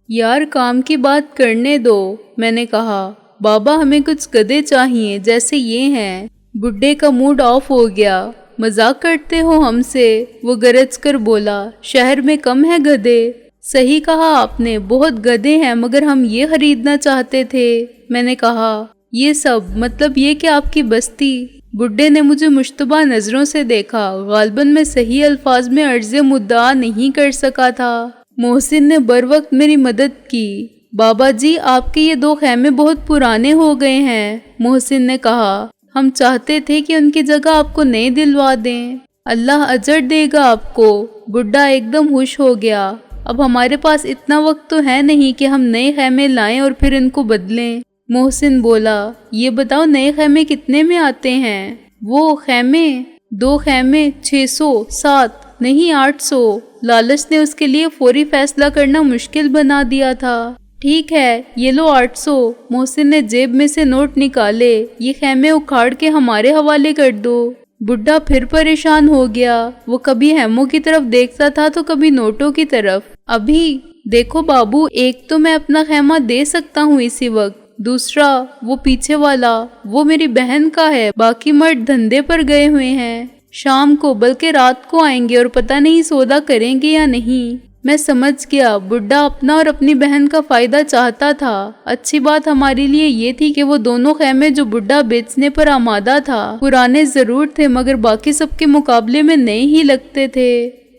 یار کام کی بات کرنے دو، میں نے کہا۔ بابا ہمیں کچھ گدھے چاہیے جیسے یہ ہیں۔ بڈھے کا موڈ آف ہو گیا۔ مذاق کرتے ہو ہم سے؟ وہ گرج کر بولا۔ شہر میں کم ہے گدھے؟ صحیح کہا آپ نے، بہت گدھے ہیں، مگر ہم یہ خریدنا چاہتے تھے۔ میں نے کہا یہ سب مطلب یہ کہ آپ کی بستی؟ بڈھے نے مجھے مشتبہ نظروں سے دیکھا۔ غالباً میں صحیح الفاظ میں عرض مدعا نہیں کر سکا تھا۔ محسن نے بروقت میری مدد کی۔ بابا جی آپ کے یہ 2 خیمے بہت پرانے ہو گئے ہیں، محسن نے کہا۔ ہم چاہتے تھے کہ ان کی جگہ آپ کو نئے دلوا دیں۔ اللہ اجر دے گا آپ کو۔ بڈھا ایک دم خوش ہو گیا۔ اب ہمارے پاس اتنا وقت تو ہے نہیں کہ ہم نئے خیمے لائیں اور پھر ان کو بدلیں۔ محسن بولا، یہ بتاؤ نئے خیمے کتنے میں آتے ہیں؟ وہ خیمے 2 خیمے 600، 7 نہیں 800۔ لالچ نے اس کے لیے فوری فیصلہ کرنا مشکل بنا دیا تھا۔ ٹھیک ہے یہ لو 800۔ محسن نے جیب میں سے نوٹ نکالے۔ یہ خیمے اکھاڑ کے ہمارے حوالے کر دو۔ بڈھا پھر پریشان ہو گیا۔ وہ کبھی خیموں کی طرف دیکھتا تھا تو کبھی نوٹوں کی طرف۔ ابھی دیکھو بابو، ایک تو میں اپنا خیمہ دے سکتا ہوں اسی وقت، دوسرا وہ پیچھے والا وہ میری بہن کا ہے، باقی مرد دھندے پر گئے ہوئے ہیں، شام کو بلکہ رات کو آئیں گے اور پتہ نہیں سودا کریں گے یا نہیں۔ میں سمجھ گیا بڈھا اپنا اور اپنی بہن کا فائدہ چاہتا تھا۔ اچھی بات ہمارے لیے یہ تھی کہ وہ دونوں خیمے جو بڈھا بیچنے پر آمادہ تھا پرانے ضرور تھے مگر باقی سب کے مقابلے میں نئے ہی لگتے تھے۔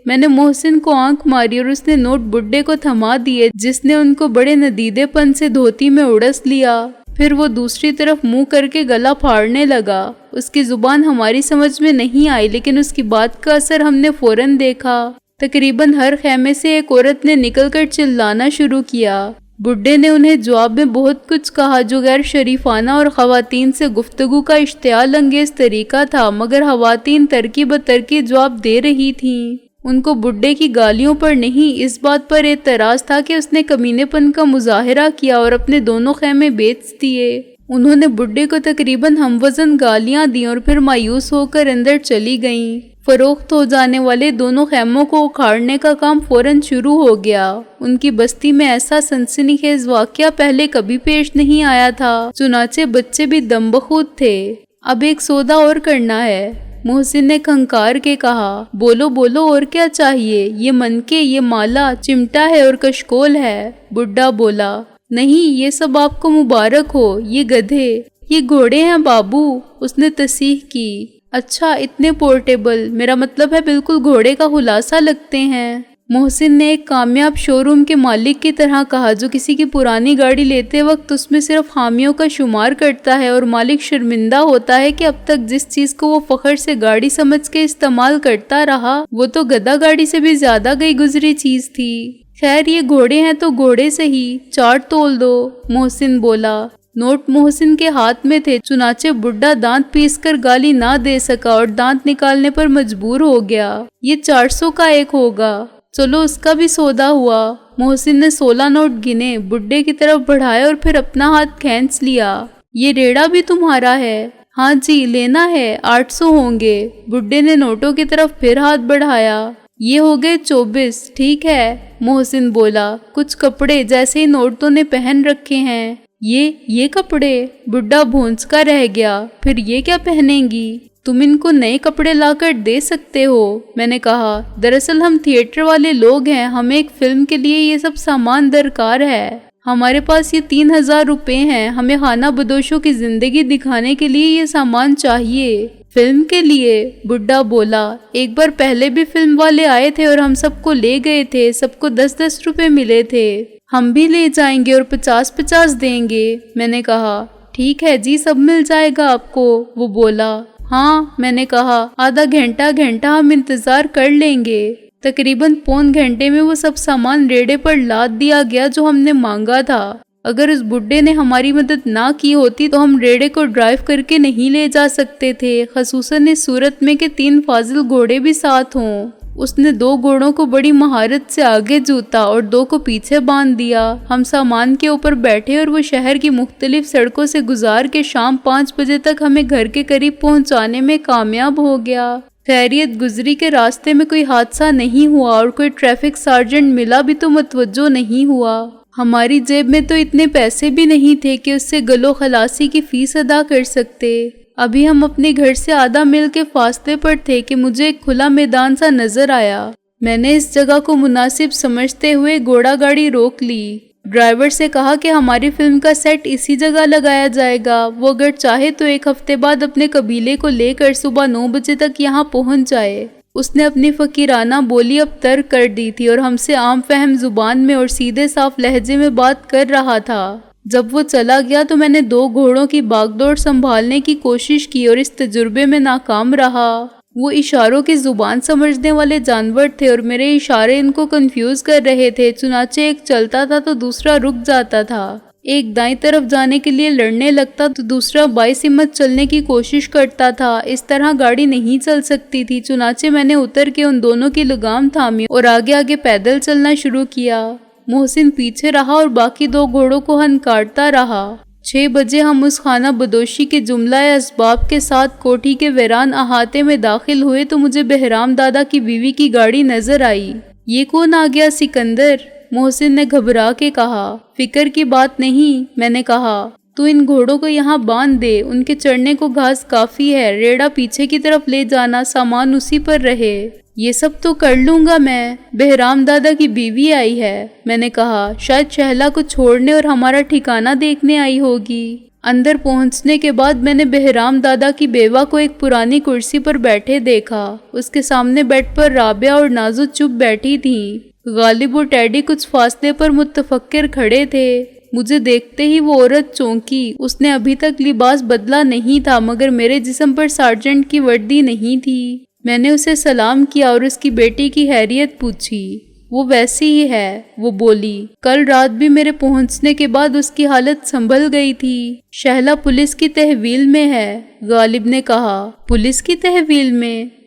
میں نے محسن کو آنکھ ماری اور اس نے نوٹ بڈھے کو تھما دیے، جس نے ان کو بڑے ندیدے پن سے دھوتی میں اڑس لیا۔ پھر وہ دوسری طرف منہ کر کے گلا پھاڑنے لگا۔ اس کی زبان ہماری سمجھ میں نہیں آئی لیکن اس کی بات کا اثر ہم نے فوراً دیکھا۔ تقریباً ہر خیمے سے ایک عورت نے نکل کر چلانا شروع کیا۔ بڈھے نے انہیں جواب میں بہت کچھ کہا جو غیر شریفانہ اور خواتین سے گفتگو کا اشتعال انگیز طریقہ تھا، مگر خواتین ترکی بترکی جواب دے رہی تھیں۔ ان کو بڈھے کی گالیوں پر نہیں، اس بات پر اعتراض تھا کہ اس نے کمینے پن کا مظاہرہ کیا اور اپنے دونوں خیمے بیچ دیے۔ انہوں نے بڈھے کو تقریباً ہم وزن گالیاں دیں اور پھر مایوس ہو کر اندر چلی گئیں۔ فروخت ہو جانے والے دونوں خیموں کو اکھاڑنے کا کام فوراً شروع ہو گیا۔ ان کی بستی میں ایسا سنسنی خیز واقعہ پہلے کبھی پیش نہیں آیا تھا، چنانچہ بچے بھی دم بخود تھے۔ اب ایک سودا اور کرنا ہے، محسن نے کھنکار کے کہا۔ بولو بولو اور کیا چاہیے؟ یہ منکے، یہ مالا، چمٹا ہے اور کشکول ہے۔ بڈھا بولا، نہیں یہ سب آپ کو مبارک ہو، یہ گدھے، یہ گھوڑے ہیں بابو، اس نے تصحیح کی۔ اچھا اتنے پورٹیبل، میرا مطلب ہے بالکل گھوڑے کا خلاصہ لگتے ہیں، محسن نے ایک کامیاب شو روم کے مالک کی طرح کہا جو کسی کی پرانی گاڑی لیتے وقت اس میں صرف خامیوں کا شمار کرتا ہے اور مالک شرمندہ ہوتا ہے کہ اب تک جس چیز کو وہ فخر سے گاڑی سمجھ کے استعمال کرتا رہا وہ تو گدھا گاڑی سے بھی زیادہ گئی گزری چیز تھی۔ خیر یہ گھوڑے ہیں تو گھوڑے سہی، 4 تول دو، محسن بولا۔ نوٹ محسن کے ہاتھ میں تھے، چنانچہ بڈھا دانت پیس کر گالی نہ دے سکا اور دانت نکالنے پر مجبور ہو گیا۔ یہ 400 کا ایک ہوگا، چلو اس کا بھی سودا ہوا۔ محسن نے 16 نوٹ گنے، بڈھے کی طرف بڑھائے اور پھر اپنا ہاتھ کھینچ لیا۔ یہ ریڑا بھی تمہارا ہے؟ ہاں جی لینا ہے، 800 ہوں گے۔ بڈھے نے نوٹوں کی طرف پھر ہاتھ بڑھایا۔ یہ ہو گئے 24، ٹھیک ہے، محسن بولا۔ کچھ کپڑے جیسے ان عورتوں نے پہن رکھے ہیں۔ یہ کپڑے؟ بڈھا بھونس کا رہ گیا۔ پھر یہ کیا پہنیں گی؟ تم ان کو نئے کپڑے لا کر دے سکتے ہو، میں نے کہا۔ دراصل ہم تھیٹر والے لوگ ہیں، ہمیں ایک فلم کے لیے یہ سب سامان درکار ہے۔ ہمارے پاس یہ 3000 روپے ہیں، ہمیں خانہ بدوشوں کی زندگی دکھانے کے لیے یہ سامان چاہیے۔ فلم کے لیے؟ بڈھا بولا۔ ایک بار پہلے بھی فلم والے آئے تھے اور ہم سب کو لے گئے تھے، سب کو 10-10 روپے ملے تھے۔ ہم بھی لے جائیں گے اور 50-50 دیں گے، میں نے کہا۔ ٹھیک ہے جی سب مل جائے گا آپ کو، وہ بولا۔ ہاں میں نے کہا، آدھا گھنٹہ ہم انتظار کر لیں گے۔ تقریباً پون گھنٹے میں وہ سب سامان ریڑے پر لاد دیا گیا جو ہم نے مانگا تھا۔ اگر اس بڈھے نے ہماری مدد نہ کی ہوتی تو ہم ریڑے کو ڈرائیو کر کے نہیں لے جا سکتے تھے، خصوصاً اس صورت میں کہ 3 فاضل گھوڑے بھی ساتھ ہوں۔ اس نے 2 گھوڑوں کو بڑی مہارت سے آگے جوتا اور 2 کو پیچھے باندھ دیا۔ ہم سامان کے اوپر بیٹھے اور وہ شہر کی مختلف سڑکوں سے گزار کے شام 5 بجے تک ہمیں گھر کے قریب پہنچانے میں کامیاب ہو گیا۔ خیریت گزری کے راستے میں کوئی حادثہ نہیں ہوا اور کوئی ٹریفک سارجنٹ ملا بھی تو متوجہ نہیں ہوا۔ ہماری جیب میں تو اتنے پیسے بھی نہیں تھے کہ اس سے گلو خلاصی کی فیس ادا کر سکتے۔ ابھی ہم اپنے گھر سے آدھا میل کے فاصلے پر تھے کہ مجھے ایک کھلا میدان سا نظر آیا۔ میں نے اس جگہ کو مناسب سمجھتے ہوئے گھوڑا گاڑی روک لی۔ ڈرائیور سے کہا کہ ہماری فلم کا سیٹ اسی جگہ لگایا جائے گا، وہ اگر چاہے تو ایک ہفتے بعد اپنے قبیلے کو لے کر صبح 9 بجے تک یہاں پہنچ جائے۔ اس نے اپنی فقیرانہ بولی اب ترک کر دی تھی اور ہم سے عام فہم زبان میں اور سیدھے صاف لہجے میں بات کر رہا تھا۔ جب وہ چلا گیا تو میں نے 2 گھوڑوں کی باغ دوڑ سنبھالنے کی کوشش کی اور اس تجربے میں ناکام رہا۔ وہ اشاروں کی زبان سمجھنے والے جانور تھے اور میرے اشارے ان کو کنفیوز کر رہے تھے، چنانچہ ایک چلتا تھا تو دوسرا رک جاتا تھا، ایک دائیں طرف جانے کے لیے لڑنے لگتا تو دوسرا بائیں سمت چلنے کی کوشش کرتا تھا۔ اس طرح گاڑی نہیں چل سکتی تھی، چنانچہ میں نے اتر کے ان دونوں کی لگام تھامی اور آگے آگے پیدل چلنا شروع کیا۔ محسن پیچھے رہا اور باقی 2 گھوڑوں کو ہنکارتا رہا۔ 6 بجے ہم اس خانہ بدوشی کے جملہ اسباب کے ساتھ کوٹھی کے ویران احاطے میں داخل ہوئے تو مجھے بہرام دادا کی بیوی کی گاڑی نظر آئی۔ یہ کون آ گیا سکندر؟ محسن نے گھبرا کے کہا۔ فکر کی بات نہیں، میں نے کہا، تو ان گھوڑوں کو یہاں باندھ دے، ان کے چڑھنے کو گھاس کافی ہے، ریڑا پیچھے کی طرف لے جانا، سامان اسی پر رہے۔ یہ سب تو کر لوں گا میں، بہرام دادا کی بیوی آئی ہے، میں نے کہا، شاید شہلا کو چھوڑنے اور ہمارا ٹھکانہ دیکھنے آئی ہوگی۔ اندر پہنچنے کے بعد میں نے بہرام دادا کی بیوہ کو ایک پرانی کرسی پر بیٹھے دیکھا۔ اس کے سامنے بیڈ پر رابعہ اور نازو چپ بیٹھی تھیں۔ غالب اور ٹیڈی کچھ فاصلے پر متفکر کھڑے تھے۔ مجھے دیکھتے ہی وہ عورت چونکی۔ اس نے ابھی تک لباس بدلا نہیں تھا مگر میرے جسم پر سارجنٹ کی وردی نہیں تھی۔ میں نے اسے سلام کیا اور اس کی بیٹی کی خیریت پوچھی۔ وہ ویسی ہی ہے، وہ بولی۔ کل رات بھی میرے پہنچنے کے بعد اس کی حالت سنبھل گئی تھی۔ شہلا پولیس کی تحویل میں ہے، غالب نے کہا۔ پولیس کی تحویل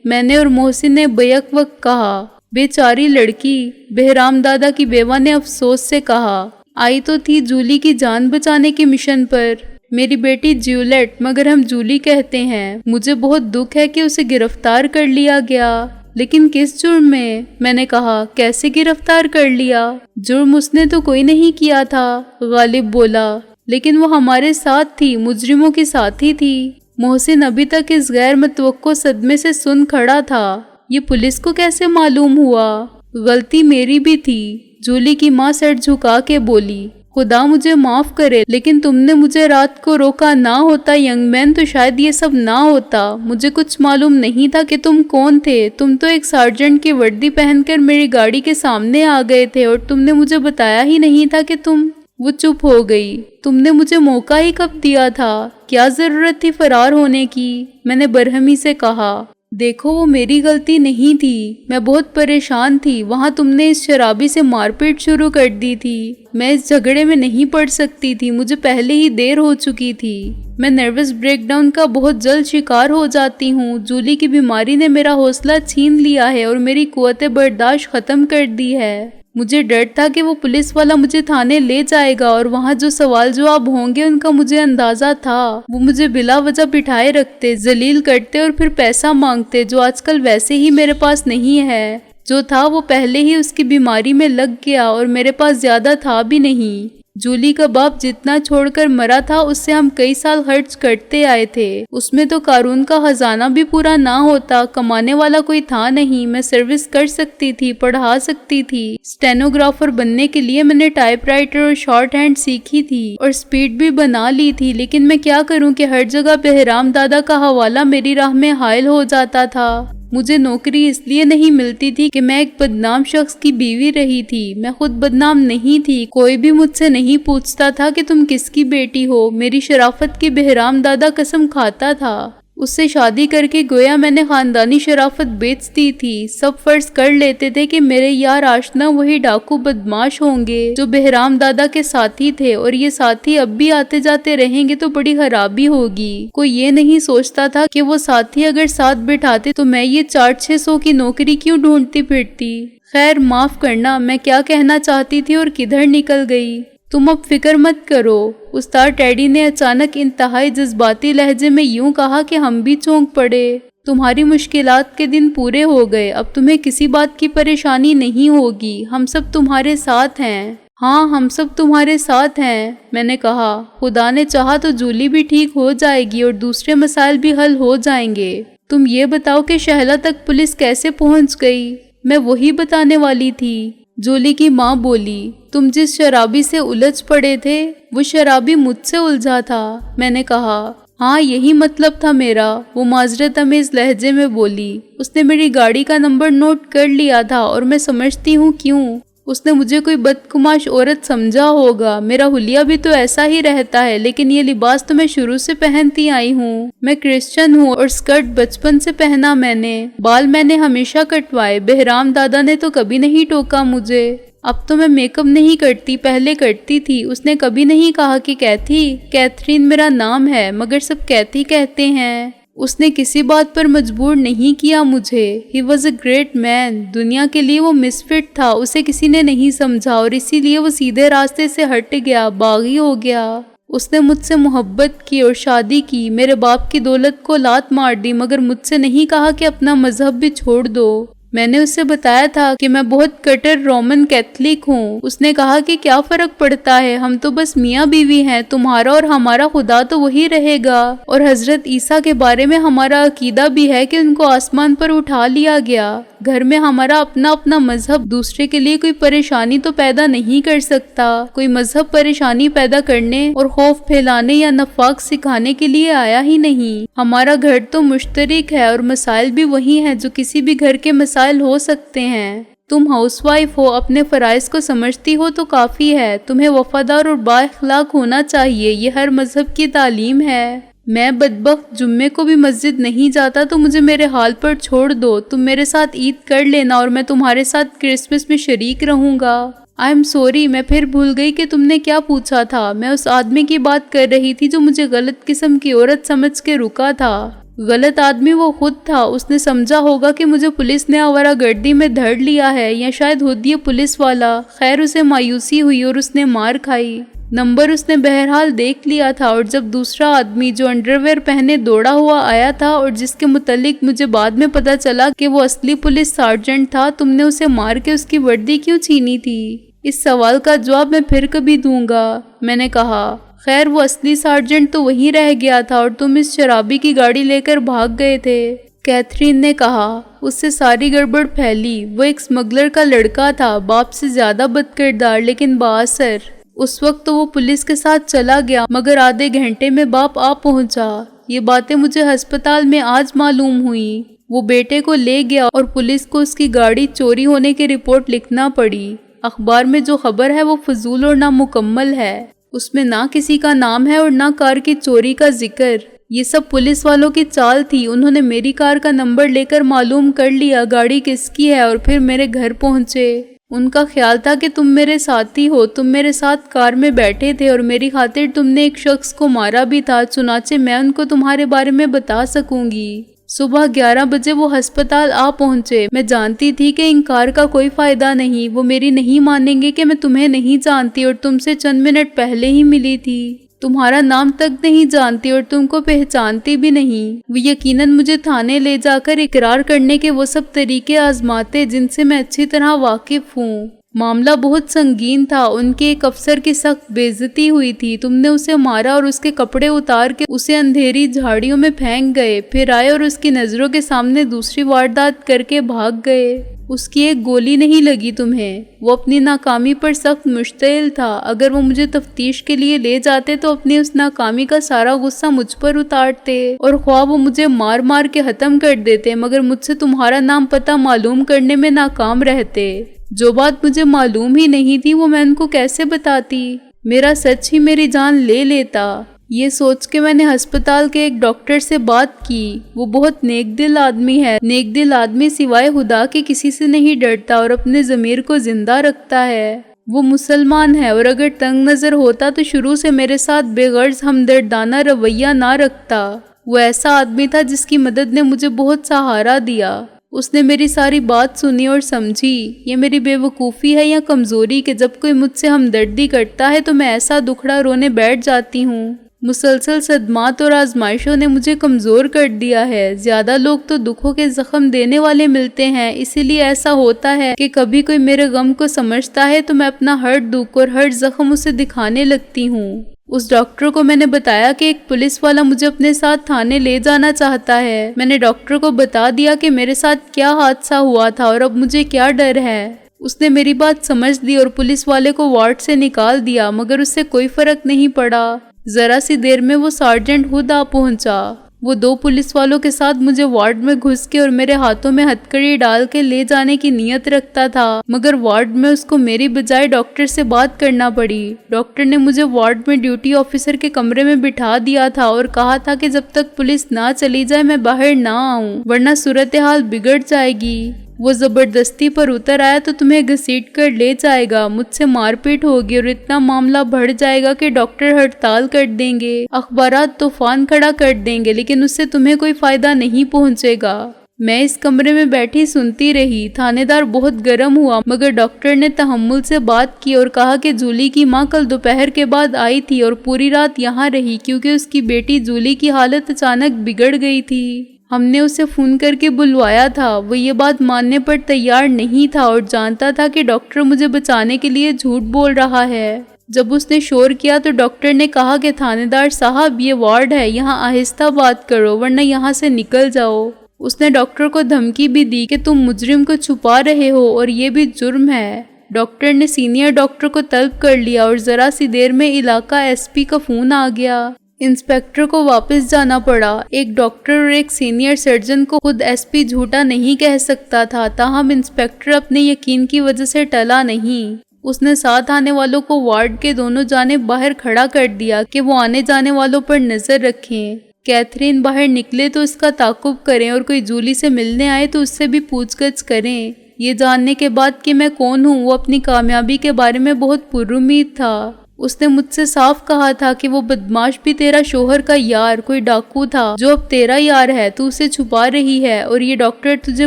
میں نے اور محسن نے بیک وقت کہا۔ بیچاری لڑکی، بہرام دادا کی بیوہ نے افسوس سے کہا۔ آئی تو تھی جولی کی جان بچانے کے مشن پر، میری بیٹی جیولیٹ، مگر ہم جولی کہتے ہیں۔ مجھے بہت دکھ ہے کہ اسے گرفتار کر لیا گیا۔ لیکن کس جرم میں نے کہا، کیسے گرفتار کر لیا؟ جرم اس نے تو کوئی نہیں کیا تھا، غالب بولا، لیکن وہ ہمارے ساتھ تھی، مجرموں کی ساتھی تھی۔ محسن ابھی تک اس غیر متوقع صدمے سے سن کھڑا تھا۔ یہ پولیس کو کیسے معلوم ہوا؟ غلطی میری بھی تھی، جولی کی ماں سر جھکا کے بولی۔ خدا مجھے معاف کرے، لیکن تم نے مجھے رات کو روکا نہ ہوتا ینگ مین تو شاید یہ سب نہ ہوتا۔ مجھے کچھ معلوم نہیں تھا کہ تم کون تھے۔ تم تو ایک سارجنٹ کی وردی پہن کر میری گاڑی کے سامنے آ گئے تھے اور تم نے مجھے بتایا ہی نہیں تھا کہ تم… وہ چپ ہو گئی۔ تم نے مجھے موقع ہی کب دیا تھا؟ کیا ضرورت تھی فرار ہونے کی؟ میں نے برہمی سے کہا۔ دیکھو، وہ میری غلطی نہیں تھی، میں بہت پریشان تھی۔ وہاں تم نے اس شرابی سے مار پیٹ شروع کر دی تھی۔ میں اس جھگڑے میں نہیں پڑ سکتی تھی، مجھے پہلے ہی دیر ہو چکی تھی۔ میں نروس بریک ڈاؤن کا بہت جلد شکار ہو جاتی ہوں۔ جولی کی بیماری نے میرا حوصلہ چھین لیا ہے اور میری قوت برداشت ختم کر دی ہے۔ مجھے ڈر تھا کہ وہ پولیس والا مجھے تھانے لے جائے گا اور وہاں جو سوال جواب ہوں گے ان کا مجھے اندازہ تھا۔ وہ مجھے بلا وجہ بٹھائے رکھتے، ذلیل کرتے اور پھر پیسہ مانگتے، جو آج کل ویسے ہی میرے پاس نہیں ہے۔ جو تھا وہ پہلے ہی اس کی بیماری میں لگ گیا اور میرے پاس زیادہ تھا بھی نہیں۔ جولی کا باپ جتنا چھوڑ کر مرا تھا اس سے ہم کئی سال خرچ کرتے آئے تھے۔ اس میں تو قارون کا خزانہ بھی پورا نہ ہوتا۔ کمانے والا کوئی تھا نہیں۔ میں سروس کر سکتی تھی، پڑھا سکتی تھی۔ اسٹینوگرافر بننے کے لیے میں نے ٹائپ رائٹر اور شارٹ ہینڈ سیکھی تھی اور سپیڈ بھی بنا لی تھی، لیکن میں کیا کروں کہ ہر جگہ بہرام دادا کا حوالہ میری راہ میں حائل ہو جاتا تھا۔ مجھے نوکری اس لیے نہیں ملتی تھی کہ میں ایک بدنام شخص کی بیوی رہی تھی۔ میں خود بدنام نہیں تھی۔ کوئی بھی مجھ سے نہیں پوچھتا تھا کہ تم کس کی بیٹی ہو۔ میری شرافت کی بہرام دادا قسم کھاتا تھا۔ اس سے شادی کر کے گویا میں نے خاندانی شرافت بیچ دی تھی۔ سب فرض کر لیتے تھے کہ میرے یار آشنا وہی ڈاکو بدماش ہوں گے جو بہرام دادا کے ساتھی تھے، اور یہ ساتھی اب بھی آتے جاتے رہیں گے تو بڑی خرابی ہوگی۔ کوئی یہ نہیں سوچتا تھا کہ وہ ساتھی اگر ساتھ بٹھاتے تو میں یہ 400-600 کی نوکری کیوں ڈھونڈتی پھرتی۔ خیر، معاف کرنا، میں کیا کہنا چاہتی تھی اور کدھر نکل گئی۔ تم اب فکر مت کرو، استاد ٹیڈی نے اچانک انتہائی جذباتی لہجے میں یوں کہا کہ ہم بھی چونک پڑے۔ تمہاری مشکلات کے دن پورے ہو گئے، اب تمہیں کسی بات کی پریشانی نہیں ہوگی، ہم سب تمہارے ساتھ ہیں۔ ہاں ہم سب تمہارے ساتھ ہیں، میں نے کہا۔ خدا نے چاہا تو جولی بھی ٹھیک ہو جائے گی اور دوسرے مسائل بھی حل ہو جائیں گے۔ تم یہ بتاؤ کہ شہلا تک پولیس کیسے پہنچ گئی؟ میں وہی بتانے والی تھی، جولی کی ماں بولی۔ تم جس شرابی سے الجھ پڑے تھے وہ شرابی مجھ سے الجھا تھا، میں نے کہا۔ ہاں یہی مطلب تھا میرا، وہ معذرت امیز لہجے میں بولی۔ اس نے میری گاڑی کا نمبر نوٹ کر لیا تھا اور میں سمجھتی ہوں کیوں۔ اس نے مجھے کوئی بدقماش عورت سمجھا ہوگا، میرا حلیہ بھی تو ایسا ہی رہتا ہے، لیکن یہ لباس تو میں شروع سے پہنتی آئی ہوں۔ میں کرسچن ہوں اور اسکرٹ بچپن سے پہنا میں نے، بال میں نے ہمیشہ کٹوائے، بہرام دادا نے تو کبھی نہیں ٹوکا مجھے۔ اب تو میں میک اپ نہیں کرتی، پہلے کرتی تھی۔ اس نے کبھی نہیں کہا کہ کیتھرین میرا نام ہے، مگر سب کیتھی کہتے ہیں۔ اس نے کسی بات پر مجبور نہیں کیا مجھے۔ He was a great man. دنیا کے لیے وہ مسفٹ تھا، اسے کسی نے نہیں سمجھا اور اسی لیے وہ سیدھے راستے سے ہٹ گیا، باغی ہو گیا۔ اس نے مجھ سے محبت کی اور شادی کی، میرے باپ کی دولت کو لات مار دی، مگر مجھ سے نہیں کہا کہ اپنا مذہب بھی چھوڑ دو۔ میں نے اسے بتایا تھا کہ میں بہت کٹر رومن کیتھولک ہوں۔ اس نے کہا کہ کیا فرق پڑتا ہے، ہم تو بس میاں بیوی ہیں، تمہارا اور ہمارا خدا تو وہی رہے گا، اور حضرت عیسیٰ کے بارے میں ہمارا عقیدہ بھی ہے کہ ان کو آسمان پر اٹھا لیا گیا۔ گھر میں ہمارا اپنا مذہب دوسرے کے لیے کوئی پریشانی تو پیدا نہیں کر سکتا۔ کوئی مذہب پریشانی پیدا کرنے اور خوف پھیلانے یا نفاق سکھانے کے لیے آیا ہی نہیں۔ ہمارا گھر تو مشترک ہے اور مسائل بھی وہی ہیں جو کسی بھی گھر کے مسائل ہو سکتے ہیں۔ تم ہاؤس وائف ہو، اپنے فرائض کو سمجھتی ہو تو کافی ہے۔ تمہیں وفادار اور با اخلاق ہونا چاہیے، یہ ہر مذہب کی تعلیم ہے۔ میں بدبخت جمعے کو بھی مسجد نہیں جاتا تو مجھے میرے حال پر چھوڑ دو۔ تم میرے ساتھ عید کر لینا اور میں تمہارے ساتھ کرسمس میں شریک رہوں گا۔ آئی ایم سوری، میں پھر بھول گئی کہ تم نے کیا پوچھا تھا۔ میں اس آدمی کی بات کر رہی تھی جو مجھے غلط قسم کی عورت سمجھ کے رکا تھا۔ غلط آدمی وہ خود تھا۔ اس نے سمجھا ہوگا کہ مجھے پولیس نے آوارہ گردی میں دھر لیا ہے، یا شاید خود یہ پولیس والا۔ خیر اسے مایوسی ہوئی اور اس نے مار کھائی۔ نمبر اس نے بہرحال دیکھ لیا تھا، اور جب دوسرا آدمی جو انڈرویئر پہنے دوڑا ہوا آیا تھا اور جس کے متعلق مجھے بعد میں پتا چلا کہ وہ اصلی پولیس سارجنٹ تھا، تم نے اسے مار کے اس کی وردی کیوں چھینی تھی؟ اس سوال کا جواب میں پھر کبھی دوں گا، میں نے کہا۔ خیر وہ اصلی سارجنٹ تو وہیں رہ گیا تھا اور تم اس شرابی کی گاڑی لے کر بھاگ گئے تھے، کیتھرین نے کہا۔ اس سے ساری گڑبڑ پھیلی۔ وہ ایک اسمگلر کا لڑکا تھا، باپ سے زیادہ بد کردار لیکن بااثر۔ اس وقت تو وہ پولیس کے ساتھ چلا گیا، مگر آدھے گھنٹے میں باپ آ پہنچا۔ یہ باتیں مجھے ہسپتال میں آج معلوم ہوئی۔ وہ بیٹے کو لے گیا اور پولیس کو اس کی گاڑی چوری ہونے کی رپورٹ لکھنا پڑی۔ اخبار میں جو خبر ہے وہ فضول اور نامکمل ہے۔ اس میں نہ کسی کا نام ہے اور نہ کار کی چوری کا ذکر۔ یہ سب پولیس والوں کی چال تھی۔ انہوں نے میری کار کا نمبر لے کر معلوم کر لیا گاڑی کس کی ہے اور پھر میرے گھر پہنچے۔ ان کا خیال تھا کہ تم میرے ساتھی ہو، تم میرے ساتھ کار میں بیٹھے تھے اور میری خاطر تم نے ایک شخص کو مارا بھی تھا، چنانچہ میں ان کو تمہارے بارے میں بتا سکوں گی۔ صبح 11 بجے وہ ہسپتال آ پہنچے۔ میں جانتی تھی کہ انکار کا کوئی فائدہ نہیں، وہ میری نہیں مانیں گے کہ میں تمہیں نہیں جانتی اور تم سے چند منٹ پہلے ہی ملی تھی۔ تمہارا نام تک نہیں جانتی اور تم کو پہچانتی بھی نہیں۔ وہ یقیناً مجھے تھانے لے جا کر اقرار کرنے کے وہ سب طریقے آزماتے جن سے میں اچھی طرح واقف ہوں۔ معاملہ بہت سنگین تھا۔ ان کے ایک افسر کی سخت بے عزتی ہوئی تھی۔ تم نے اسے مارا اور اس کے کپڑے اتار کے اسے اندھیری جھاڑیوں میں پھینک گئے، پھر آئے اور اس کی نظروں کے سامنے دوسری واردات کر کے بھاگ گئے۔ اس کی ایک گولی نہیں لگی تمہیں۔ وہ اپنی ناکامی پر سخت مشتعل تھا۔ اگر وہ مجھے تفتیش کے لیے لے جاتے تو اپنی اس ناکامی کا سارا غصہ مجھ پر اتارتے اور خواہ وہ مجھے مار مار کے ختم کر دیتے، مگر مجھ سے تمہارا نام پتہ معلوم کرنے میں ناکام رہتے۔ جو بات مجھے معلوم ہی نہیں تھی وہ میں ان کو کیسے بتاتی؟ میرا سچ ہی میری جان لے لیتا۔ یہ سوچ کے میں نے ہسپتال کے ایک ڈاکٹر سے بات کی۔ وہ بہت نیک دل آدمی ہے۔ نیک دل آدمی سوائے خدا کے کسی سے نہیں ڈرتا اور اپنے ضمیر کو زندہ رکھتا ہے۔ وہ مسلمان ہے اور اگر تنگ نظر ہوتا تو شروع سے میرے ساتھ بے غرض ہمدردانہ رویہ نہ رکھتا۔ وہ ایسا آدمی تھا جس کی مدد نے مجھے بہت سہارا دیا۔ اس نے میری ساری بات سنی اور سمجھی۔ یہ میری بے وقوفی ہے یا کمزوری کہ جب کوئی مجھ سے ہمدردی کرتا ہے تو میں ایسا دکھڑا رونے بیٹھ جاتی ہوں؟ مسلسل صدمات اور آزمائشوں نے مجھے کمزور کر دیا ہے۔ زیادہ لوگ تو دکھوں کے زخم دینے والے ملتے ہیں، اسی لیے ایسا ہوتا ہے کہ کبھی کوئی میرے غم کو سمجھتا ہے تو میں اپنا ہر دکھ اور ہر زخم اسے دکھانے لگتی ہوں۔ اس ڈاکٹر کو میں نے بتایا کہ ایک پولیس والا مجھے اپنے ساتھ تھانے لے جانا چاہتا ہے۔ میں نے ڈاکٹر کو بتا دیا کہ میرے ساتھ کیا حادثہ ہوا تھا اور اب مجھے کیا ڈر ہے۔ اس نے میری بات سمجھ دی اور پولیس والے کو وارڈ سے نکال دیا، مگر اس سے کوئی فرق نہیں پڑا۔ ذرا سی دیر میں وہ سارجنٹ خود آ پہنچا۔ وہ 2 پولیس والوں کے ساتھ مجھے وارڈ میں گھس کے اور میرے ہاتھوں میں ہتھکڑی ڈال کے لے جانے کی نیت رکھتا تھا، مگر وارڈ میں اس کو میری بجائے ڈاکٹر سے بات کرنا پڑی۔ ڈاکٹر نے مجھے وارڈ میں ڈیوٹی آفیسر کے کمرے میں بٹھا دیا تھا اور کہا تھا کہ جب تک پولیس نہ چلی جائے میں باہر نہ آؤں، ورنہ صورتحال بگڑ جائے گی۔ وہ زبردستی پر اتر آیا تو تمہیں گھسیٹ کر لے جائے گا، مجھ سے مار پیٹ ہوگی اور اتنا معاملہ بڑھ جائے گا کہ ڈاکٹر ہڑتال کر دیں گے، اخبارات طوفان کھڑا کر دیں گے، لیکن اس سے تمہیں کوئی فائدہ نہیں پہنچے گا۔ میں اس کمرے میں بیٹھی سنتی رہی۔ تھانے دار بہت گرم ہوا، مگر ڈاکٹر نے تحمل سے بات کی اور کہا کہ جولی کی ماں کل دوپہر کے بعد آئی تھی اور پوری رات یہاں رہی کیونکہ اس کی بیٹی جولی کی حالت اچانک بگڑ گئی تھی۔ ہم نے اسے فون کر کے بلوایا تھا۔ وہ یہ بات ماننے پر تیار نہیں تھا اور جانتا تھا کہ ڈاکٹر مجھے بچانے کے لیے جھوٹ بول رہا ہے۔ جب اس نے شور کیا تو ڈاکٹر نے کہا کہ تھانے دار صاحب یہ وارڈ ہے، یہاں آہستہ بات کرو ورنہ یہاں سے نکل جاؤ۔ اس نے ڈاکٹر کو دھمکی بھی دی کہ تم مجرم کو چھپا رہے ہو اور یہ بھی جرم ہے۔ ڈاکٹر نے سینئر ڈاکٹر کو طلب کر لیا اور ذرا سی دیر میں علاقہ ایس پی کا فون آ گیا۔ انسپیکٹر کو واپس جانا پڑا۔ ایک ڈاکٹر اور ایک سینئر سرجن کو خود ایس پی جھوٹا نہیں کہہ سکتا تھا، تاہم انسپیکٹر اپنے یقین کی وجہ سے ٹلا نہیں۔ اس نے ساتھ آنے والوں کو وارڈ کے دونوں جانب باہر کھڑا کر دیا کہ وہ آنے جانے والوں پر نظر رکھیں۔ کیتھرین باہر نکلے تو اس کا تعاقب کریں اور کوئی جولی سے ملنے آئے تو اس سے بھی پوچھ گچھ کریں۔ یہ جاننے کے بعد کہ میں کون ہوں، وہ اپنی کامیابی کے بارے میں بہت پر امید تھا۔ اس نے مجھ سے صاف کہا تھا کہ وہ بدماش بھی تیرا شوہر کا یار، کوئی ڈاکو تھا جو اب تیرا یار ہے، تو اسے چھپا رہی ہے اور یہ ڈاکٹر تجھے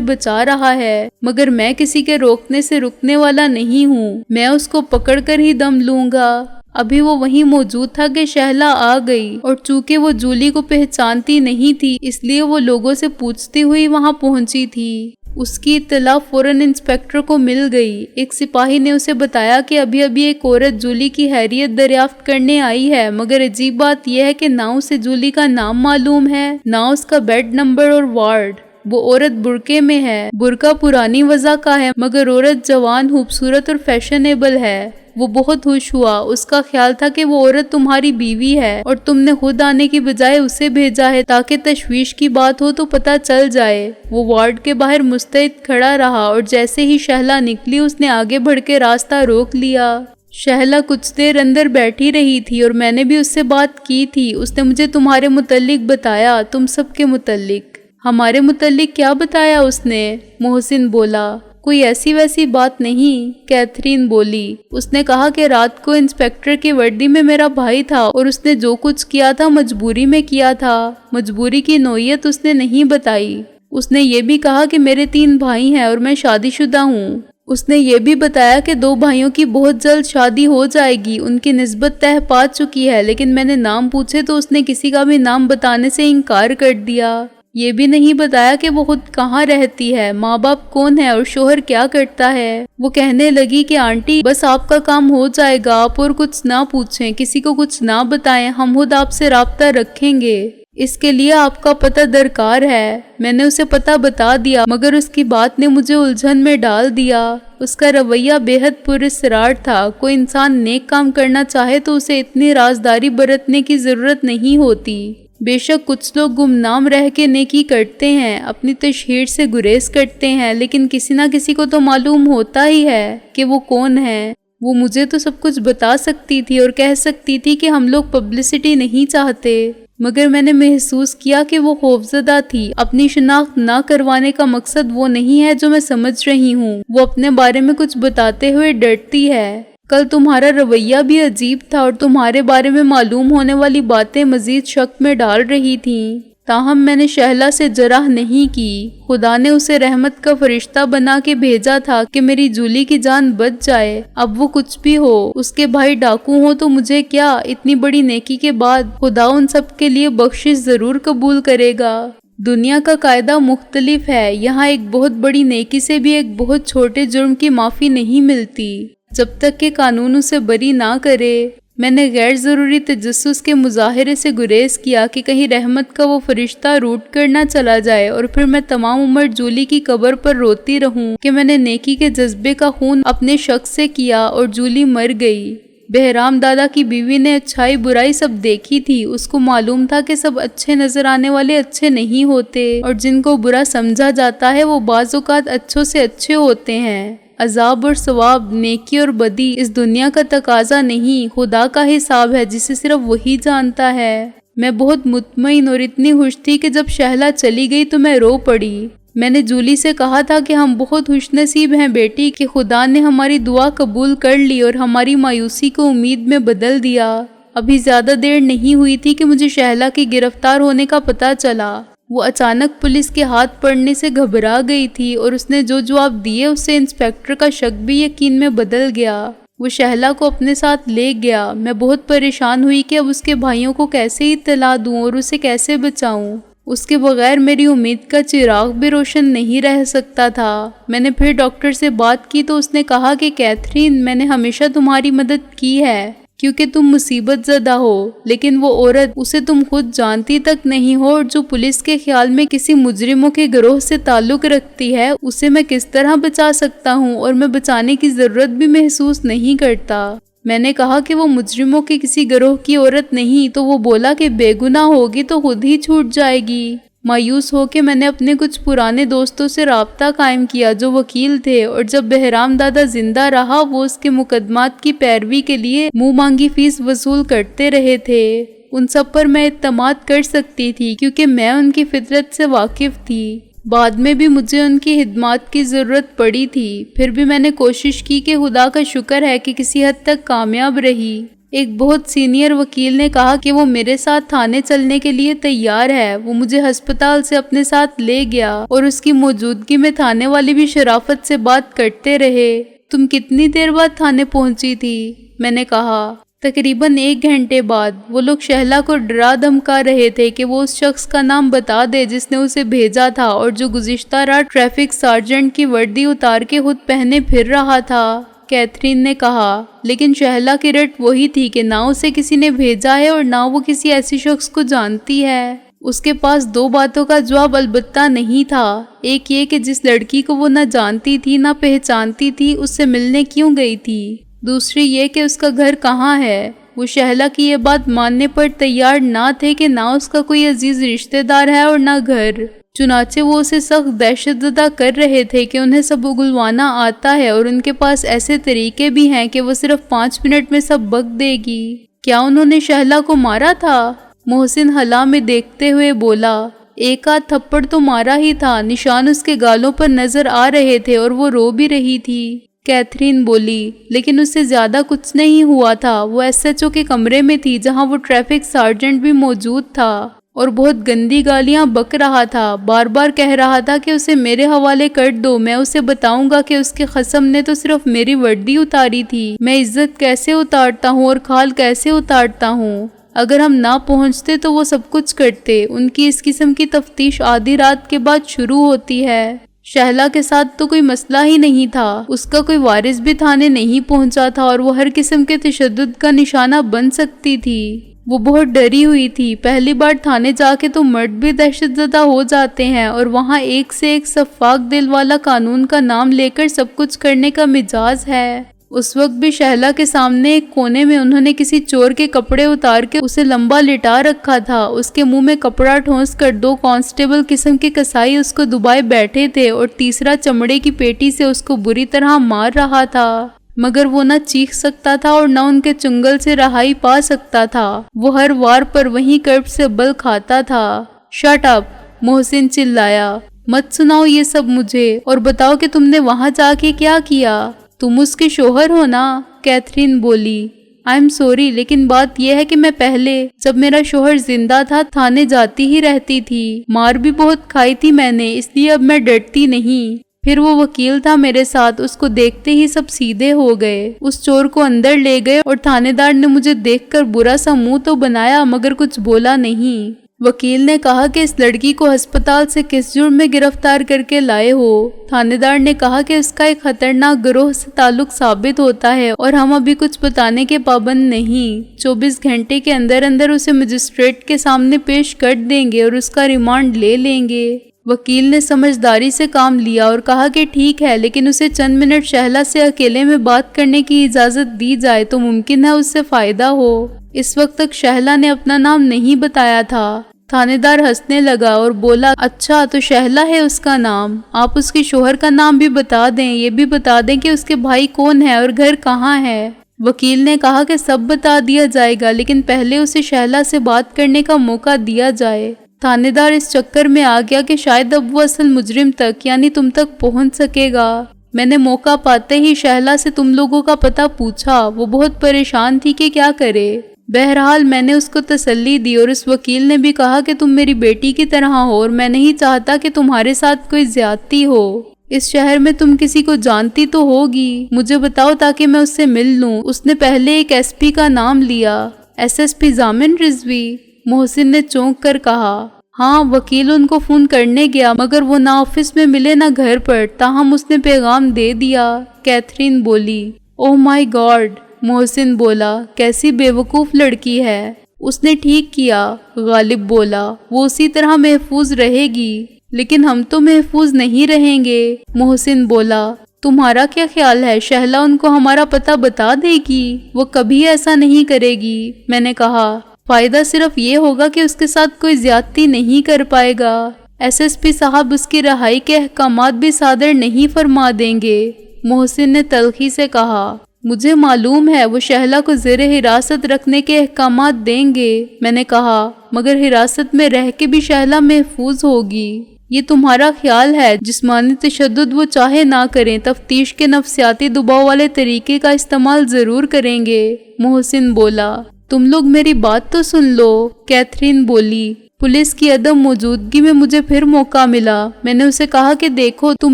بچا رہا ہے، مگر میں کسی کے روکنے سے رکنے والا نہیں ہوں، میں اس کو پکڑ کر ہی دم لوں گا۔ ابھی وہ وہیں موجود تھا کہ شہلا آ گئی اور چونکہ وہ جولی کو پہچانتی نہیں تھی اس لیے وہ لوگوں سے پوچھتی ہوئی وہاں پہنچی تھی۔ اس کی اطلاع فوراً انسپیکٹر کو مل گئی۔ ایک سپاہی نے اسے بتایا کہ ابھی ایک عورت جولی کی خیریت دریافت کرنے آئی ہے، مگر عجیب بات یہ ہے کہ نہ اسے جولی کا نام معلوم ہے، نہ اس کا بیڈ نمبر اور وارڈ۔ وہ عورت برقعے میں ہے۔ برقع پرانی وضع کا ہے، مگر عورت جوان، خوبصورت اور فیشنیبل ہے۔ وہ بہت خوش ہوا۔ اس کا خیال تھا کہ وہ عورت تمہاری بیوی ہے اور تم نے خود آنے کی بجائے اسے بھیجا ہے تاکہ تشویش کی بات ہو تو پتہ چل جائے۔ وہ وارڈ کے باہر مستعد کھڑا رہا اور جیسے ہی شہلا نکلی اس نے آگے بڑھ کے راستہ روک لیا۔ شہلا کچھ دیر اندر بیٹھی رہی تھی اور میں نے بھی اس سے بات کی تھی۔ اس نے مجھے تمہارے متعلق بتایا، تم سب کے متعلق۔ ہمارے متعلق کیا بتایا اس نے؟ محسن بولا۔ کوئی ایسی ویسی بات نہیں، کیتھرین بولی۔ اس نے کہا کہ رات کو انسپیکٹر کی وردی میں میرا بھائی تھا اور اس نے جو کچھ کیا تھا مجبوری میں کیا تھا۔ مجبوری کی نوعیت اس نے نہیں بتائی۔ اس نے یہ بھی کہا کہ میرے 3 بھائی ہیں اور میں شادی شدہ ہوں۔ اس نے یہ بھی بتایا کہ 2 بھائیوں کی بہت جلد شادی ہو جائے گی، ان کی نسبت طے پا چکی ہے، لیکن میں نے نام پوچھے تو اس نے کسی کا بھی نام بتانے سے انکار کر دیا۔ یہ بھی نہیں بتایا کہ وہ خود کہاں رہتی ہے، ماں باپ کون ہے اور شوہر کیا کرتا ہے۔ وہ کہنے لگی کہ آنٹی بس آپ کا کام ہو جائے گا، آپ اور کچھ نہ پوچھیں، کسی کو کچھ نہ بتائیں، ہم خود آپ سے رابطہ رکھیں گے۔ اس کے لیے آپ کا پتہ درکار ہے۔ میں نے اسے پتہ بتا دیا، مگر اس کی بات نے مجھے الجھن میں ڈال دیا۔ اس کا رویہ بے حد پراسرار تھا۔ کوئی انسان نیک کام کرنا چاہے تو اسے اتنی رازداری برتنے کی ضرورت نہیں ہوتی۔ بے شک کچھ لوگ گمنام رہ کے نیکی کرتے ہیں، اپنی تشہیر سے گریز کرتے ہیں، لیکن کسی نہ کسی کو تو معلوم ہوتا ہی ہے کہ وہ کون ہے۔ وہ مجھے تو سب کچھ بتا سکتی تھی اور کہہ سکتی تھی کہ ہم لوگ پبلسٹی نہیں چاہتے، مگر میں نے محسوس کیا کہ وہ خوفزدہ تھی۔ اپنی شناخت نہ کروانے کا مقصد وہ نہیں ہے جو میں سمجھ رہی ہوں۔ وہ اپنے بارے میں کچھ بتاتے ہوئے ڈرتی ہے۔ کل تمہارا رویہ بھی عجیب تھا اور تمہارے بارے میں معلوم ہونے والی باتیں مزید شک میں ڈال رہی تھیں۔ تاہم میں نے شہلا سے جرح نہیں کی۔ خدا نے اسے رحمت کا فرشتہ بنا کے بھیجا تھا کہ میری جولی کی جان بچ جائے۔ اب وہ کچھ بھی ہو، اس کے بھائی ڈاکو ہو تو مجھے کیا، اتنی بڑی نیکی کے بعد خدا ان سب کے لیے بخشش ضرور قبول کرے گا۔ دنیا کا قاعدہ مختلف ہے، یہاں ایک بہت بڑی نیکی سے بھی ایک بہت چھوٹے جرم کی معافی نہیں ملتی، جب تک کہ قانون اسے بری نہ کرے۔ میں نے غیر ضروری تجسس کے مظاہرے سے گریز کیا کہ کہیں رحمت کا وہ فرشتہ روٹ کر نہ چلا جائے اور پھر میں تمام عمر جولی کی قبر پر روتی رہوں کہ میں نے نیکی کے جذبے کا خون اپنے شخص سے کیا اور جولی مر گئی۔ بہرام دادا کی بیوی نے اچھائی برائی سب دیکھی تھی، اس کو معلوم تھا کہ سب اچھے نظر آنے والے اچھے نہیں ہوتے اور جن کو برا سمجھا جاتا ہے وہ بعض اوقات اچھوں سے اچھے ہوتے ہیں۔ عذاب اور ثواب، نیکی اور بدی اس دنیا کا تقاضا نہیں، خدا کا حساب ہے جسے صرف وہی جانتا ہے۔ میں بہت مطمئن اور اتنی خوش تھی کہ جب شہلا چلی گئی تو میں رو پڑی۔ میں نے جولی سے کہا تھا کہ ہم بہت خوش نصیب ہیں بیٹی کہ خدا نے ہماری دعا قبول کر لی اور ہماری مایوسی کو امید میں بدل دیا۔ ابھی زیادہ دیر نہیں ہوئی تھی کہ مجھے شہلا کے گرفتار ہونے کا پتہ چلا۔ وہ اچانک پولیس کے ہاتھ پڑنے سے گھبرا گئی تھی اور اس نے جو جواب دیے اس سے انسپیکٹر کا شک بھی یقین میں بدل گیا۔ وہ شہلا کو اپنے ساتھ لے گیا۔ میں بہت پریشان ہوئی کہ اب اس کے بھائیوں کو کیسے اطلاع دوں اور اسے کیسے بچاؤں۔ اس کے بغیر میری امید کا چراغ بھی روشن نہیں رہ سکتا تھا۔ میں نے پھر ڈاکٹر سے بات کی تو اس نے کہا کہ کیتھرین، میں نے ہمیشہ تمہاری مدد کی ہے کیونکہ تم مصیبت زدہ ہو، لیکن وہ عورت، اسے تم خود جانتی تک نہیں ہو اور جو پولیس کے خیال میں کسی مجرموں کے گروہ سے تعلق رکھتی ہے، اسے میں کس طرح بچا سکتا ہوں اور میں بچانے کی ضرورت بھی محسوس نہیں کرتا۔ میں نے کہا کہ وہ مجرموں کے کسی گروہ کی عورت نہیں، تو وہ بولا کہ بے گناہ ہوگی تو خود ہی چھوٹ جائے گی۔ مایوس ہو کے میں نے اپنے کچھ پرانے دوستوں سے رابطہ قائم کیا جو وکیل تھے، اور جب بہرام دادا زندہ رہا وہ اس کے مقدمات کی پیروی کے لیے منہ مانگی فیس وصول کرتے رہے تھے۔ ان سب پر میں اعتماد کر سکتی تھی کیونکہ میں ان کی فطرت سے واقف تھی۔ بعد میں بھی مجھے ان کی خدمات کی ضرورت پڑی تھی، پھر بھی میں نے کوشش کی کہ خدا کا شکر ہے کہ کسی حد تک کامیاب رہی۔ ایک بہت سینئر وکیل نے کہا کہ وہ میرے ساتھ تھانے چلنے کے لیے تیار ہے۔ وہ مجھے ہسپتال سے اپنے ساتھ لے گیا اور اس کی موجودگی میں تھانے والے بھی شرافت سے بات کرتے رہے۔ تم کتنی دیر بعد تھانے پہنچی تھی؟ میں نے کہا۔ تقریباً 1 گھنٹے بعد۔ وہ لوگ شہلا کو ڈرا دھمکا رہے تھے کہ وہ اس شخص کا نام بتا دے جس نے اسے بھیجا تھا اور جو گزشتہ رات ٹریفک سارجنٹ کی وردی اتار کے خود پہنے پھر رہا تھا۔ کیتھرین نے کہا، لیکن شہلا کی رٹ وہی تھی کہ نہ اسے کسی نے بھیجا ہے اور نہ وہ کسی ایسی شخص کو جانتی ہے۔ اس کے پاس 2 باتوں کا جواب البتہ نہیں تھا۔ ایک یہ کہ جس لڑکی کو وہ نہ جانتی تھی نہ پہچانتی تھی اس سے ملنے کیوں گئی تھی۔ دوسری یہ کہ اس کا گھر کہاں ہے۔ وہ شہلا کی یہ بات ماننے پر تیار نہ تھے کہ نہ اس کا کوئی عزیز رشتہ دار ہے اور نہ گھر۔ چنانچہ وہ اسے سخت دہشت زدہ کر رہے تھے کہ انہیں سب اگلوانا آتا ہے اور ان کے پاس ایسے طریقے بھی ہیں کہ وہ صرف 5 منٹ میں سب بک دے گی۔ کیا انہوں نے شہلا کو مارا تھا؟ محسن ہلا میں دیکھتے ہوئے بولا۔ 1 آدھ تھپڑ تو مارا ہی تھا، نشان اس کے گالوں پر نظر آ رہے تھے اور وہ رو بھی رہی تھی۔ کیتھرین بولی، لیکن اس سے زیادہ کچھ نہیں ہوا تھا۔ وہ SHO کے کمرے میں تھی جہاں وہ ٹریفک سارجنٹ بھی موجود تھا اور بہت گندی گالیاں بک رہا تھا، بار بار کہہ رہا تھا کہ اسے میرے حوالے کر دو، میں اسے بتاؤں گا کہ اس کے خصم نے تو صرف میری وردی اتاری تھی، میں عزت کیسے اتارتا ہوں اور کھال کیسے اتارتا ہوں۔ اگر ہم نہ پہنچتے تو وہ سب کچھ کرتے۔ ان کی اس قسم کی تفتیش آدھی رات کے بعد شروع ہوتی ہے۔ شہلا کے ساتھ تو کوئی مسئلہ ہی نہیں تھا، اس کا کوئی وارث بھی تھانے نہیں پہنچا تھا اور وہ ہر قسم کے تشدد کا نشانہ بن سکتی تھی۔ وہ بہت ڈری ہوئی تھی۔ پہلی بار تھانے جا کے تو مرد بھی دہشت زدہ ہو جاتے ہیں اور وہاں ایک سے ایک شفاق دل والا قانون کا نام لے کر سب کچھ کرنے کا مزاج ہے۔ اس وقت بھی شہلا کے سامنے ایک کونے میں انہوں نے کسی چور کے کپڑے اتار کے اسے لمبا لٹا رکھا تھا۔ اس کے منہ میں کپڑا ٹھونس کر 2 کانسٹیبل قسم کے کسائی اس کو دبائے بیٹھے تھے اور تیسرا چمڑے کی پیٹی سے اس کو بری طرح مار رہا تھا، مگر وہ نہ چیخ سکتا تھا اور نہ ان کے چنگل سے رہائی پا سکتا تھا۔ وہ ہر وار پر وہیں کرب سے بل کھاتا تھا۔ شٹ اپ، محسن چلایا، مت سناؤ یہ سب مجھے، اور بتاؤ کہ تم نے وہاں جا کے کیا کیا۔ تم اس کے شوہر ہو نا؟ کیتھرین بولی۔ I'm sorry، لیکن بات یہ ہے کہ میں پہلے جب میرا شوہر زندہ تھا تھانے جاتی ہی رہتی تھی، مار بھی بہت کھائی تھی میں نے، اس لیے اب میں ڈرتی نہیں۔ پھر وہ وکیل تھا میرے ساتھ، اس کو دیکھتے ہی سب سیدھے ہو گئے، اس چور کو اندر لے گئے اور تھانے دار نے مجھے دیکھ کر برا سا منہ تو بنایا مگر کچھ بولا نہیں۔ وکیل نے کہا کہ اس لڑکی کو ہسپتال سے کس جرم میں گرفتار کر کے لائے ہو؟ تھانے دار نے کہا کہ اس کا ایک خطرناک گروہ سے تعلق ثابت ہوتا ہے اور ہم ابھی کچھ بتانے کے پابند نہیں، 24 گھنٹے کے اندر اندر اسے مجسٹریٹ کے سامنے پیش کر دیں گے اور اس کا ریمانڈ لے لیں گے۔ وکیل نے سمجھداری سے کام لیا اور کہا کہ ٹھیک ہے، لیکن اسے چند منٹ شہلا سے اکیلے میں بات کرنے کی اجازت دی جائے تو ممکن ہے اس سے فائدہ ہو۔ اس وقت تک شہلا نے اپنا نام نہیں بتایا تھا۔ تھانے دار ہنسنے لگا اور بولا، اچھا تو شہلا ہے اس کا نام، آپ اس کے شوہر کا نام بھی بتا دیں، یہ بھی بتا دیں کہ اس کے بھائی کون ہے اور گھر کہاں ہے۔ وکیل نے کہا کہ سب بتا دیا جائے گا، لیکن پہلے اسے شہلا سے بات کرنے کا موقع دیا جائے۔ تھانے دار اس چکر میں آ گیا کہ شاید اب وہ اصل مجرم تک یعنی تم تک پہنچ سکے گا۔ میں نے موقع پاتے ہی شہلا سے تم لوگوں کا پتہ پوچھا، وہ بہت پریشان تھی کہ کیا کرے۔ بہرحال میں نے اس کو تسلی دی اور اس وکیل نے بھی کہا کہ تم میری بیٹی کی طرح ہو اور میں نہیں چاہتا کہ تمہارے ساتھ کوئی زیادتی ہو۔ اس شہر میں تم کسی کو جانتی تو ہوگی، مجھے بتاؤ تاکہ میں اس سے مل لوں۔ اس نے پہلے ایک ایس پی کا نام لیا۔ ایس ایس پی ضامن رضوی؟ محسن نے چونک کر کہا۔ ہاں، وکیل ان کو فون کرنے گیا مگر وہ نہ آفس میں ملے نہ گھر پر، تاہم اس نے پیغام دے دیا، کیتھرین بولی۔ اوہ مائی گاڈ، محسن بولا، کیسی بے وقوف لڑکی ہے۔ اس نے ٹھیک کیا، غالب بولا، وہ اسی طرح محفوظ رہے گی۔ لیکن ہم تو محفوظ نہیں رہیں گے، محسن بولا۔ تمہارا کیا خیال ہے شہلا ان کو ہمارا پتہ بتا دے گی؟ وہ کبھی ایسا نہیں کرے گی، میں نے کہا۔ فائدہ صرف یہ ہوگا کہ اس کے ساتھ کوئی زیادتی نہیں کر پائے گا۔ ایس ایس پی صاحب اس کی رہائی کے احکامات بھی صادر نہیں فرما دیں گے، محسن نے تلخی سے کہا۔ مجھے معلوم ہے وہ شہلا کو زیر حراست رکھنے کے احکامات دیں گے، میں نے کہا، مگر حراست میں رہ کے بھی شہلا محفوظ ہوگی۔ یہ تمہارا خیال ہے، جسمانی تشدد وہ چاہے نہ کریں، تفتیش کے نفسیاتی دباؤ والے طریقے کا استعمال ضرور کریں گے، محسن بولا۔ تم لوگ میری بات تو سن لو، کیتھرین بولی۔ پولیس کی عدم موجودگی میں مجھے پھر موقع ملا۔ میں نے اسے کہا کہ دیکھو، تم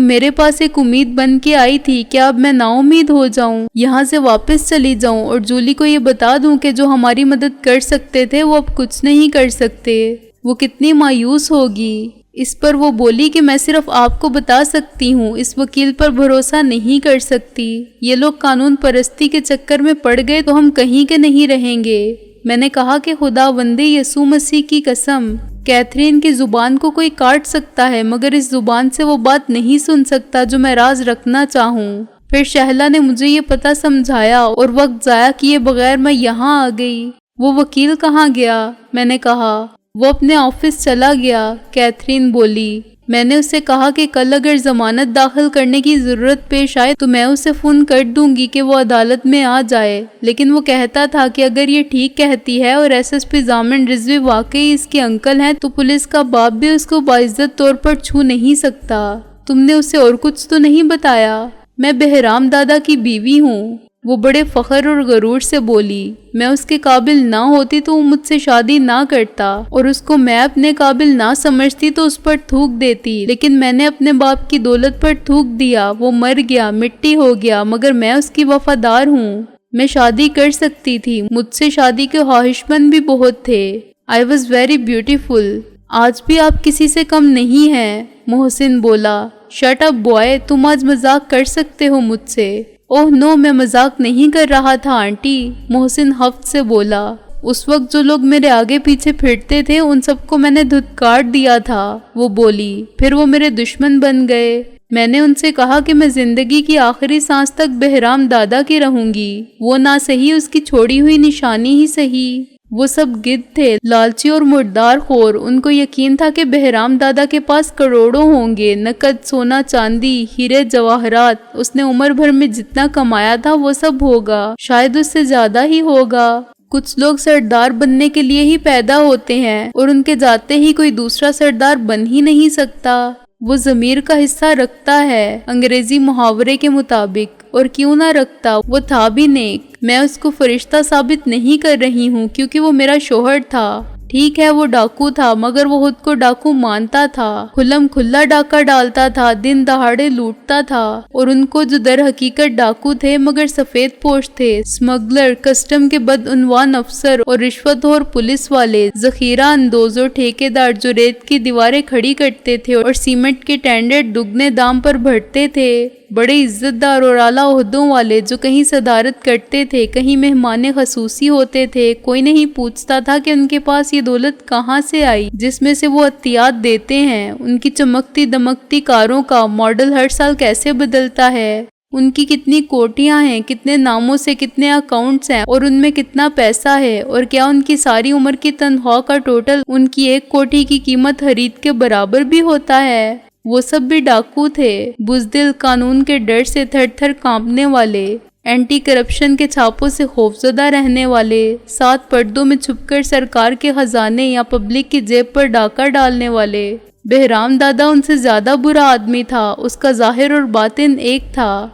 میرے پاس ایک امید بن کے آئی تھی، کیا اب میں نا امید ہو جاؤں، یہاں سے واپس چلی جاؤں اور جولی کو یہ بتا دوں کہ جو ہماری مدد کر سکتے تھے وہ اب کچھ نہیں کر سکتے؟ وہ کتنی مایوس ہوگی۔ اس پر وہ بولی کہ میں صرف آپ کو بتا سکتی ہوں، اس وکیل پر بھروسہ نہیں کر سکتی، یہ لوگ قانون پرستی کے چکر میں پڑ گئے تو ہم کہیں کے نہیں رہیں گے۔ میں نے کہا کہ خداوند یسوع مسیح کی قسم، کیتھرین کی زبان کو کوئی کاٹ سکتا ہے مگر اس زبان سے وہ بات نہیں سن سکتا جو میں راز رکھنا چاہوں۔ پھر شہلا نے مجھے یہ پتہ سمجھایا اور وقت ضائع کیے بغیر میں یہاں آ گئی۔ وہ وکیل کہاں گیا؟ میں نے کہا۔ وہ اپنے آفس چلا گیا، کیتھرین بولی۔ میں نے اسے کہا کہ کل اگر ضمانت داخل کرنے کی ضرورت پیش آئے تو میں اسے فون کر دوں گی کہ وہ عدالت میں آ جائے، لیکن وہ کہتا تھا کہ اگر یہ ٹھیک کہتی ہے اور ایس ایس پی ضامن رضوی واقعی اس کے انکل ہیں تو پولیس کا باپ بھی اس کو باعزت طور پر چھو نہیں سکتا۔ تم نے اسے اور کچھ تو نہیں بتایا؟ میں بہرام دادا کی بیوی ہوں، وہ بڑے فخر اور غرور سے بولی۔ میں اس کے قابل نہ ہوتی تو وہ مجھ سے شادی نہ کرتا، اور اس کو میں اپنے قابل نہ سمجھتی تو اس پر تھوک دیتی، لیکن میں نے اپنے باپ کی دولت پر تھوک دیا، وہ مر گیا، مٹی ہو گیا، مگر میں اس کی وفادار ہوں۔ میں شادی کر سکتی تھی، مجھ سے شادی کے خواہش مند بھی بہت تھے۔ I was very beautiful۔ آج بھی آپ کسی سے کم نہیں ہیں، محسن بولا۔ شٹ اپ بوائے، تم آج مذاق کر سکتے ہو مجھ سے۔ اوہ نو، میں مذاق نہیں کر رہا تھا آنٹی، محسن ہفت سے بولا۔ اس وقت جو لوگ میرے آگے پیچھے پھرتے تھے ان سب کو میں نے دھتکار دیا تھا، وہ بولی، پھر وہ میرے دشمن بن گئے۔ میں نے ان سے کہا کہ میں زندگی کی آخری سانس تک بہرام دادا کی رہوں گی، وہ نہ صحیح اس کی چھوڑی ہوئی نشانی ہی صحیح۔ وہ سب گدھ تھے، لالچی اور مردار خور، ان کو یقین تھا کہ بہرام دادا کے پاس کروڑوں ہوں گے، نقد، سونا چاندی، ہیرے جواہرات، اس نے عمر بھر میں جتنا کمایا تھا وہ سب ہوگا، شاید اس سے زیادہ ہی ہوگا۔ کچھ لوگ سردار بننے کے لیے ہی پیدا ہوتے ہیں اور ان کے جاتے ہی کوئی دوسرا سردار بن ہی نہیں سکتا۔ وہ ضمیر کا حصہ رکھتا ہے، انگریزی محاورے کے مطابق۔ اور کیوں نہ رکھتا، وہ تھا بھی نیک۔ میں اس کو فرشتہ ثابت نہیں کر رہی ہوں کیونکہ وہ میرا شوہر تھا۔ ٹھیک ہے وہ ڈاکو تھا مگر وہ خود کو ڈاکو مانتا تھا، کھلم کھلا ڈاکہ ڈالتا تھا، دن دہاڑے لوٹتا تھا۔ اور ان کو جو در حقیقت ڈاکو تھے مگر سفید پوش تھے، سمگلر، کسٹم کے بدعنوان افسر اور رشوت اور پولیس والے، ذخیرہ اندوز اور ٹھیکیدار جو ریت کی دیواریں کھڑی کرتے تھے اور سیمنٹ کے ٹینڈر دگنے دام پر بھرتے تھے، بڑے عزت دار اور اعلیٰ عہدوں والے جو کہیں صدارت کرتے تھے، کہیں مہمان خصوصی ہوتے تھے۔ کوئی نہیں پوچھتا تھا کہ ان کے پاس یہ دولت کہاں سے آئی جس میں سے وہ عطیات دیتے ہیں۔ ان کی چمکتی دمکتی کاروں کا ماڈل ہر سال کیسے بدلتا ہے، ان کی کتنی کوٹیاں ہیں، کتنے ناموں سے کتنے اکاؤنٹس ہیں اور ان میں کتنا پیسہ ہے، اور کیا ان کی ساری عمر کی تنخواہ کا ٹوٹل ان کی ایک کوٹھی کی قیمت خرید کے برابر بھی ہوتا ہے۔ وہ سب بھی ڈاکو تھے، بزدل، قانون کے ڈر سے تھر تھر کانپنے والے، اینٹی کرپشن کے چھاپوں سے خوفزدہ رہنے والے، ساتھ پردوں میں چھپ کر سرکار کے خزانے یا پبلک کی جیب پر ڈاکہ ڈالنے والے۔ بہرام دادا ان سے زیادہ برا آدمی تھا، اس کا ظاہر اور باطن ایک تھا۔